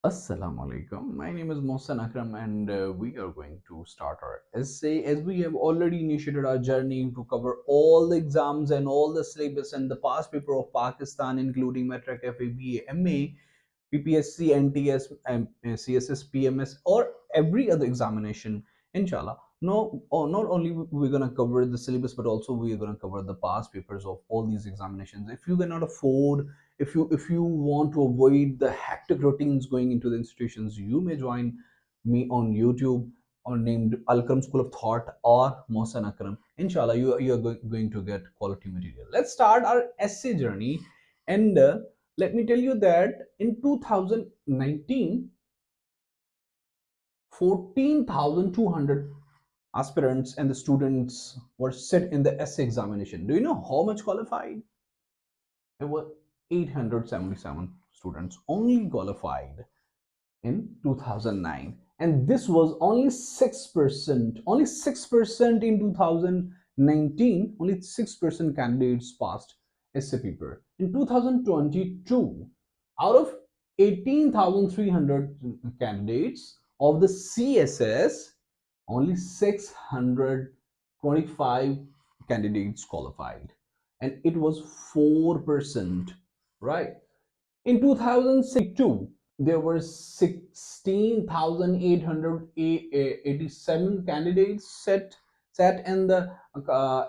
Assalamu alaikum. My name is Mohsin Akram, and we are going to start our essay as we have already initiated our journey to cover all the exams and all the syllabus and the past paper of Pakistan, including Metric, FAB, MA, PPSC, NTS, CSS, PMS, or every other examination, inshallah. No, not only we're gonna cover the syllabus, but also we're gonna cover the past papers of all these examinations. If you cannot afford, if you want to avoid the hectic routines going into the institutions, you may join me on YouTube or named Alkaram School of Thought or Mohsin Akram. Inshallah, you are going to get quality material. Let's start our essay journey, and let me tell you that in 2019, 14,200 aspirants and the students were set in the essay examination. Do you know how much qualified? It was 877 students only qualified in 2009, and this was only 6%. Only 6% in 2019. Only 6% candidates passed essay paper. In 2022, out of 18,300 candidates of the CSS, only 625 candidates qualified, and it was 4%, right? In 2062, there were 16,887 candidates set in the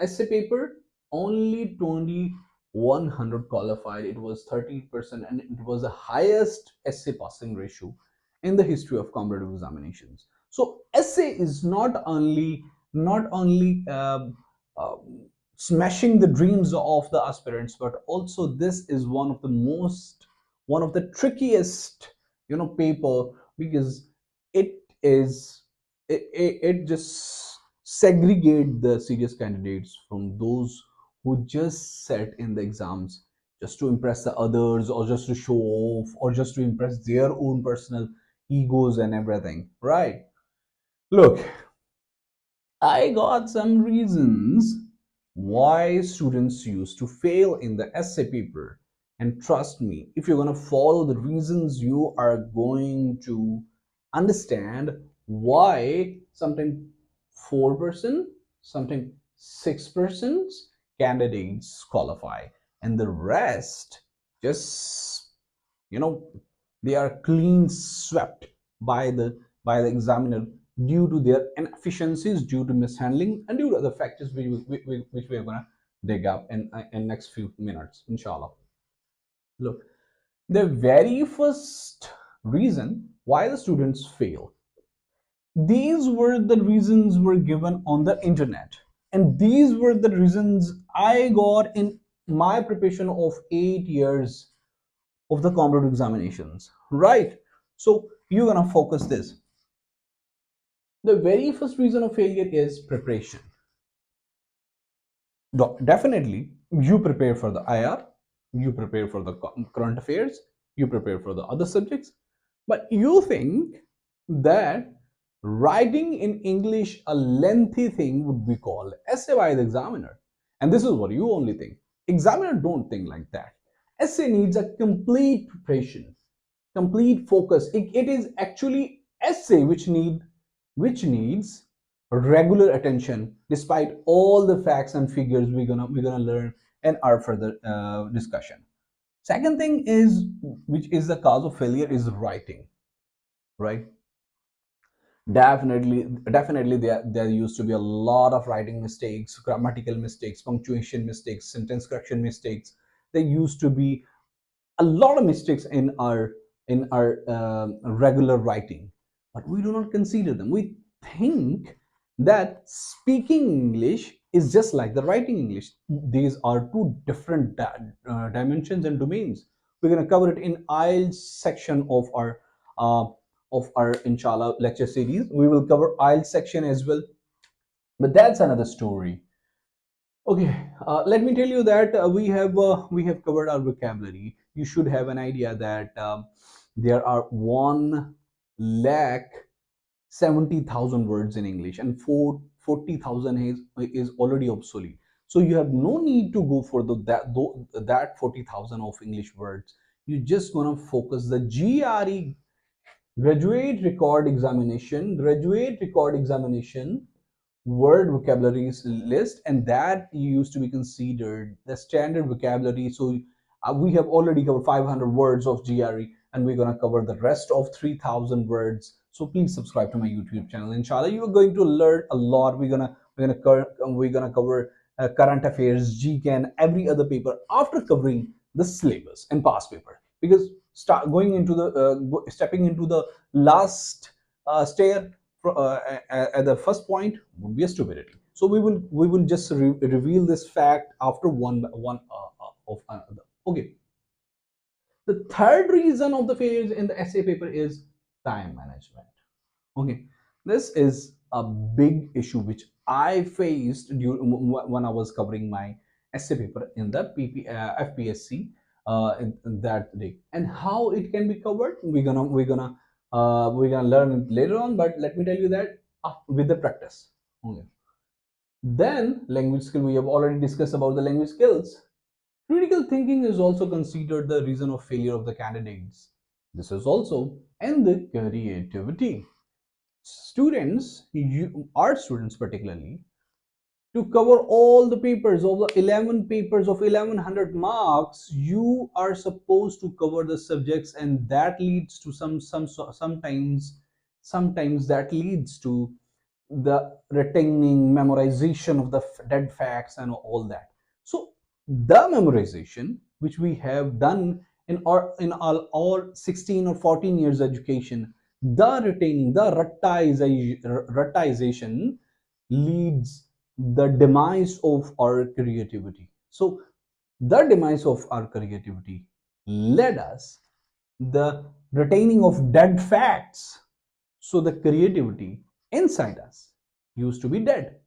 essay paper. Only 2,100 qualified. It was 30%, and it was the highest essay passing ratio in the history of competitive examinations. So essay is not only smashing the dreams of the aspirants, but also this is one of the trickiest paper, because it is it just segregate the serious candidates from those who just sat in the exams just to impress the others, or just to show off, or just to impress their own personal egos and everything, right? Look, I got some reasons why students used to fail in the essay paper. And trust me, if you're going to follow the reasons, you are going to understand why sometimes 4%, sometimes 6% candidates qualify, and the rest just, you know, they are clean swept by the examiner due to their inefficiencies, due to mishandling, and due to other factors which we are going to dig up in next few minutes, inshallah. Look, the very first reason why the students fail, these were the reasons were given on the internet, and these were the reasons I got in my preparation of 8 years of the competitive examinations, right? So you're gonna focus this. The very first reason of failure is preparation. Definitely, you prepare for the IR, you prepare for the current affairs, you prepare for the other subjects, but you think that writing in English a lengthy thing would be called essay by the examiner, and this is what you only think. Examiner don't think like that. Essay needs a complete preparation, complete focus. It is actually essay which needs regular attention, despite all the facts and figures we're gonna learn in our further discussion. Second thing is, which is the cause of failure, is writing, right? Definitely, there used to be a lot of writing mistakes, grammatical mistakes, punctuation mistakes, sentence correction mistakes. There used to be a lot of mistakes in our regular writing, but we do not consider them. We think that speaking English is just like the writing English. These are two different dimensions and domains. We're going to cover it in IELTS section uh, of our inshallah lecture series. We will cover IELTS section as well, but that's another story. Okay, let me tell you that we have covered our vocabulary. You should have an idea that there are 1,70,000 words in English, and 40,000 is already obsolete. So you have no need to go for that 40,000 of English words. You just gonna focus the GRE graduate record examination word vocabularies list, and that used to be considered the standard vocabulary. So we have already covered 500 words of GRE, and we're going to cover the rest of 3000 words. So please subscribe to my YouTube channel. Inshallah, you're going to learn a lot. We're gonna cover current affairs, GK, and every other paper after covering the syllabus and past paper. Because start going into the stepping into the last stair at the first point would be a stupidity. So we will just reveal this fact after one of another. Okay. The third reason of the failures in the essay paper is time management. Okay, this is a big issue which I faced when I was covering my essay paper in the FPSC in that day, and how it can be covered. We're gonna learn it later on. But let me tell you that with the practice. Okay. Then language skill. We have already discussed about the language skills. Critical thinking is also considered the reason of failure of the candidates. This is also and the creativity. Students, our students particularly, to cover all the papers of the 11 papers of 1100 marks, you are supposed to cover the subjects, and that leads to sometimes that leads to the retaining memorization of the dead facts and all that. So the memorization which we have done in all 16 or 14 years education, the retaining, the rutization leads the demise of our creativity. So the demise of our creativity led us the retaining of dead facts. So the creativity inside us used to be dead.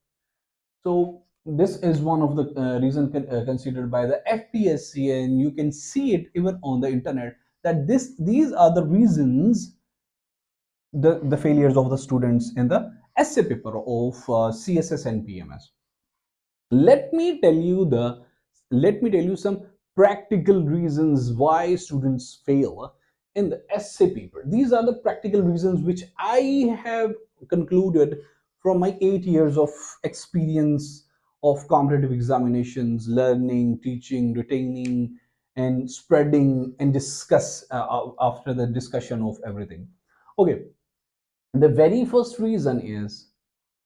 So this is one of the reason considered by the FPSC, and you can see it even on the internet that these are the reasons, the failures of the students in the essay paper of CSS and PMS. let me tell you the Let me tell you some practical reasons why students fail in the essay paper. These are the practical reasons which I have concluded from my 8 years of experience of competitive examinations, learning, teaching, retaining, and spreading and discuss after the discussion of everything. Okay, the very first reason is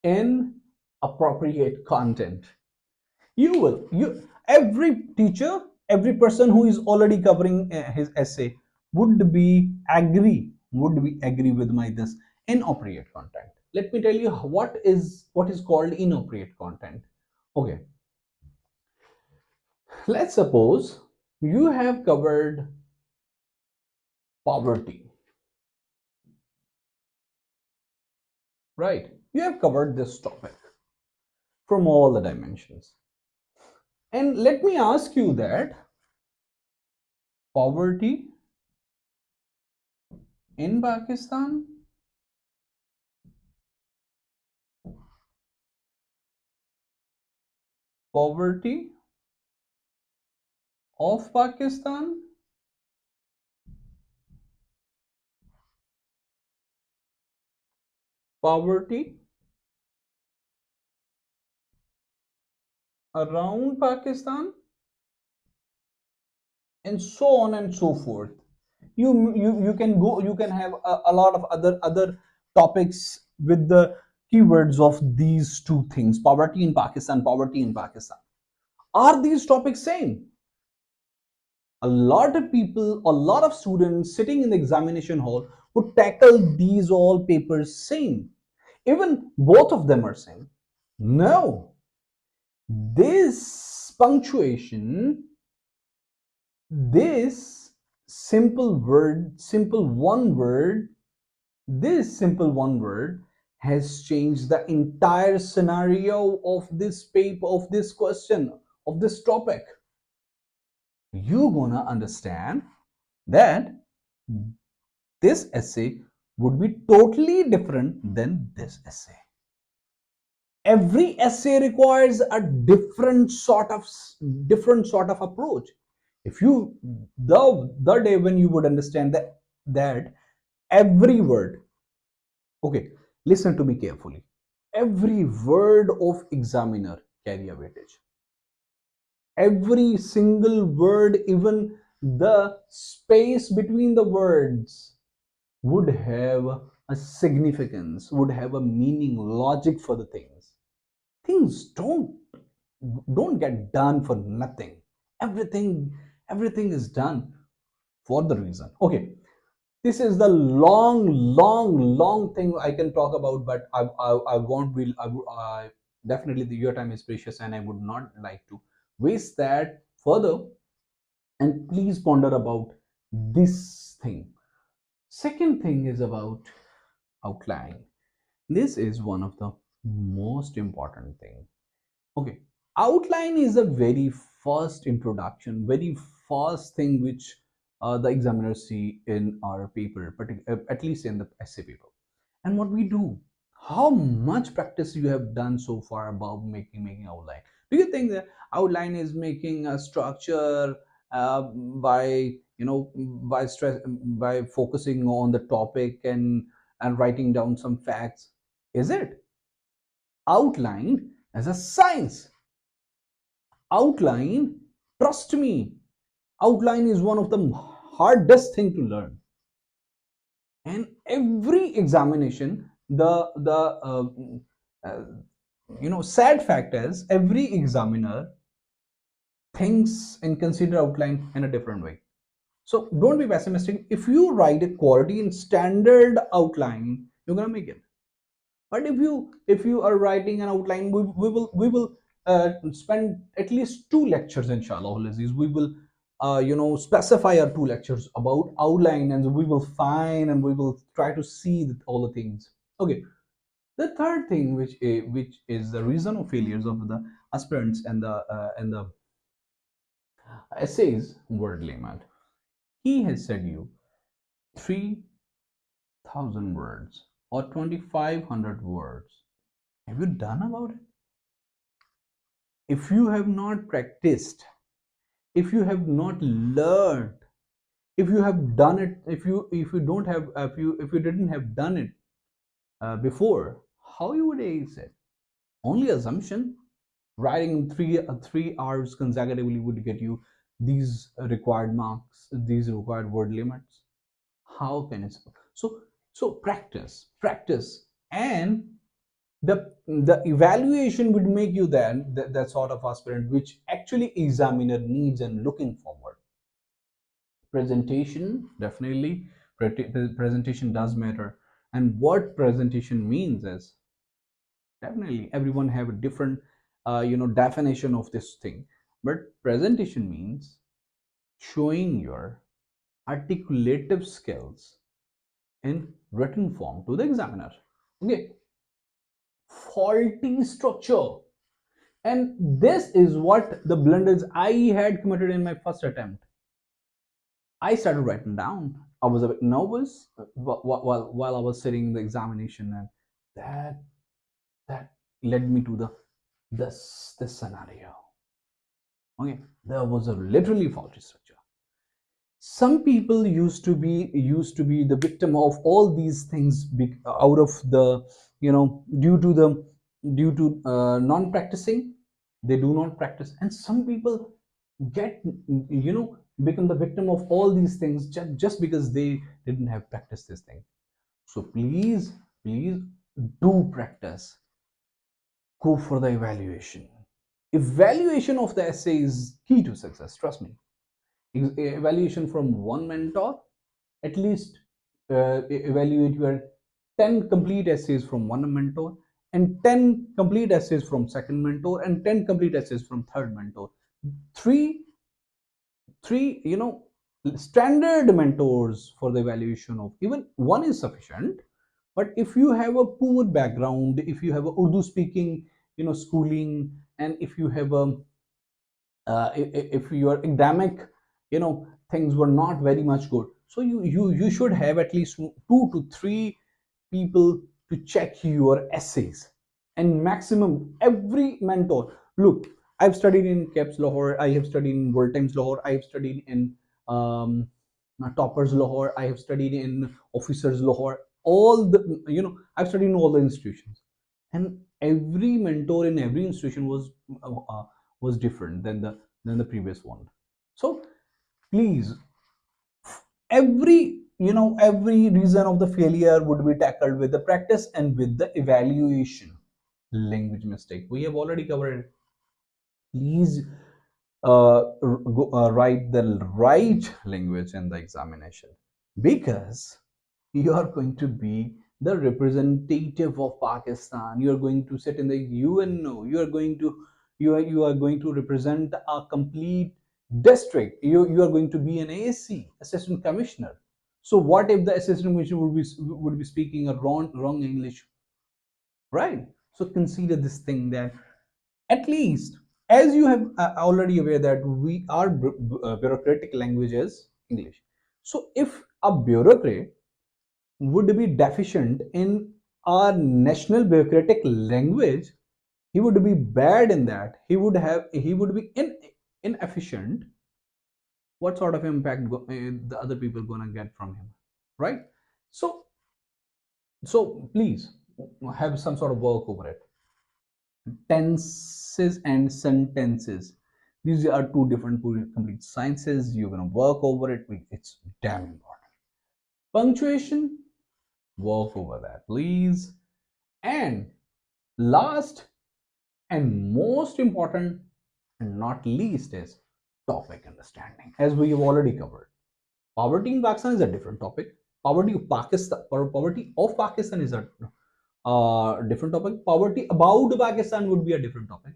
inappropriate content. You every teacher, every person who is already covering his essay would be agree with my this inappropriate content. Let me tell you what is called inappropriate content. Okay, let's suppose you have covered poverty, right? You have covered this topic from all the dimensions, and let me ask you that poverty in Pakistan, poverty of Pakistan, poverty around Pakistan, and so on and so forth. You can go, you can have a lot of other topics with the keywords of these two things: poverty in Pakistan, poverty in Pakistan. Are these topics same? A lot of people, a lot of students sitting in the examination hall would tackle these all papers same. Even both of them are same. No, this punctuation, this simple one word has changed the entire scenario of this paper, of this question, of this topic. You're gonna understand that this essay would be totally different than this essay. Every essay requires a different sort of approach. If you the day when you would understand that Every word, okay, listen to me carefully. Every word of examiner carry a weightage. Every single word, even the space between the words, would have a significance, would have a meaning, logic for the things. Things don't get done for nothing. Everything is done for the reason. Okay, this is the long thing I can talk about, but I won't be. I definitely your time is precious, and I would not like to waste that further. And please ponder about this thing. Second thing is about outline. This is one of the most important thing. Okay, outline is a very first introduction, very first thing which the examiners see in our paper, at least in the essay paper. And what we do, how much practice you have done so far about making outline? Do you think that outline is making a structure by by stress by focusing on the topic and writing down some facts? Is it outline as a science? Outline, trust me, outline is one of the hardest thing to learn. And every examination, the uh, sad fact is every examiner thinks and consider outline in a different way. So don't be pessimistic. If you write a quality and standard outline, you're gonna make it. But if you are writing an outline, we will spend at least two lectures, inshallah Aziz. We will specify our two lectures about outline, and we will find and we will try to see all the things. Okay, the third thing which is the reason of failures of the aspirants and the essays word limit. He has said you 3,000 words or 2,500 words. Have you done about it? If you have not practiced, if you have not learned, if you have done it, if you don't have if you didn't have done it before, how you would ace it? Only assumption. Writing 3 hours consecutively would get you these required marks, these required word limits. How can it? So practice, and the evaluation would make you then that sort of aspirant which actually examiner needs and looking forward. Presentation, definitely, the presentation does matter. And what presentation means is, definitely everyone have a different definition of this thing, but presentation means showing your articulative skills in written form to the examiner. Okay, faulty structure. And this is what the blunders I had committed in my first attempt. I started writing down. I was a bit nervous while I was sitting in the examination, and that that led me to this scenario. Okay, there was a literally faulty structure. Some people used to be the victim of all these things out of the due to non-practicing. They do not practice, and some people get become the victim of all these things just because they didn't have practiced this thing. So please do practice. Go for the evaluation. Evaluation of the essay is key to success, trust me. Evaluation from one mentor, at least evaluate your 10 complete essays from one mentor, and 10 complete essays from second mentor, and 10 complete essays from third mentor. Three standard mentors for the evaluation of even one is sufficient. But if you have a poor background, if you have a Urdu speaking schooling, and if you have a if your academic things were not very much good, so you should have at least 2 to 3 people to check your essays. And maximum every mentor, look, I've studied in caps Lahore, I have studied in world times Lahore, I have studied in um, toppers Lahore. I have studied in officers Lahore. All the, I've studied in all the institutions, and every mentor in every institution was different than the previous one. So please, every reason of the failure would be tackled with the practice and with the evaluation. Language mistake, we have already covered it. Please write the right language in the examination, because you are going to be the representative of Pakistan. You are going to sit in the UNO. You are going to represent a complete district. You are going to be an AC, assistant commissioner. So what if the assistant commissioner would be speaking a wrong English, right? So consider this thing, that at least, as you have already aware that we are bureaucratic language is English. So if a bureaucrat would be deficient in our national bureaucratic language, he would be bad in that, he would be inefficient. What sort of impact the other people gonna get from him, right? So so please have some sort of work over it. Tenses and sentences, these are two different complete sciences. You're going to work over it. It's damn important. Punctuation, work over that, please. And last and most important and not least is topic understanding, as we have already covered. Poverty in Pakistan is a different topic. Poverty of Pakistan is a different topic. Poverty about Pakistan would be a different topic.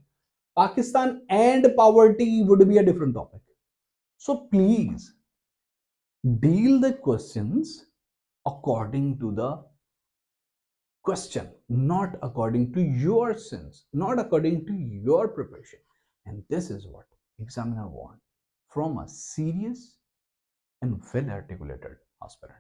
Pakistan and poverty would be a different topic. So please deal the questions according to the question, not according to your sense, not according to your preparation. And this is what examiner want from a serious and well articulated aspirant.